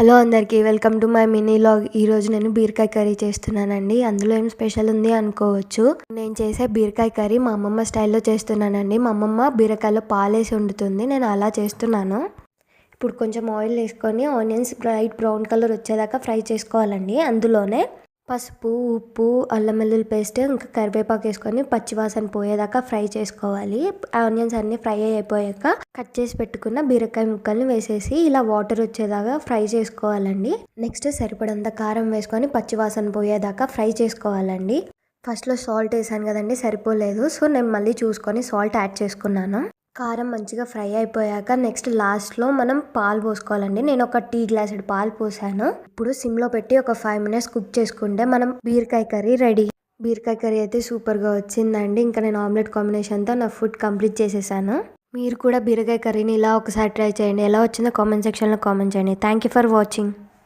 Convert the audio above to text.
Hello అందరికీ welcome to my mini log. ఈరోజు నేను బీరకాయ కర్రీ చేస్తున్నానండి. అందులో ఏం స్పెషల్ ఉంది అనుకోవచ్చు. నేను చేసే బీరకాయ కర్రీ మా అమ్మమ్మ స్టైల్లో చేస్తున్నానండి. మా అమ్మమ్మ బీరకాయలో పాలేసి వండుతుంది, నేను అలా చేస్తున్నాను. ఇప్పుడు కొంచెం ఆయిల్ వేసుకొని ఆనియన్స్ లైట్ బ్రౌన్ కలర్ వచ్చేదాకా ఫ్రై చేసుకోవాలండి. అందులోనే పసుపు, ఉప్పు, అల్లం వెల్లుల్లి పేస్ట్, ఇంకా కరివేపాకు వేసుకొని పచ్చివాసన పోయేదాకా ఫ్రై చేసుకోవాలి. ఆనియన్స్ అన్నీ ఫ్రై అయిపోయాక కట్ చేసి పెట్టుకున్న బీరకాయ ముక్కల్ని వేసేసి ఇలా వాటర్ వచ్చేదాకా ఫ్రై చేసుకోవాలండి. నెక్స్ట్ సరిపడంత కారం వేసుకొని పచ్చివాసన పోయేదాకా ఫ్రై చేసుకోవాలండి. ఫస్ట్లో సాల్ట్ వేసాను కదండి, సరిపోలేదు. సో నేను మళ్ళీ చూసుకొని సాల్ట్ యాడ్ చేసుకున్నాను. కారం మంచిగా ఫ్రై అయిపోయాక నెక్స్ట్ లాస్ట్లో మనం పాలు పోసుకోవాలండి. నేను ఒక టీ గ్లాసుడు పాలు పోసాను. ఇప్పుడు సిమ్లో పెట్టి ఒక 5 minutes కుక్ చేసుకుంటే మనం బీరకాయ కర్రీ రెడీ. బీరకాయ కర్రీ అయితే సూపర్గా వచ్చిందండి. ఇంకా నేను ఆమ్లెట్ కాంబినేషన్తో నా ఫుడ్ కంప్లీట్ చేసేసాను. మీరు కూడా బీరకాయ కర్రీని ఇలా ఒకసారి ట్రై చేయండి. ఎలా వచ్చిందో కామెంట్ సెక్షన్లో కామెంట్ చేయండి. Thank you for watching.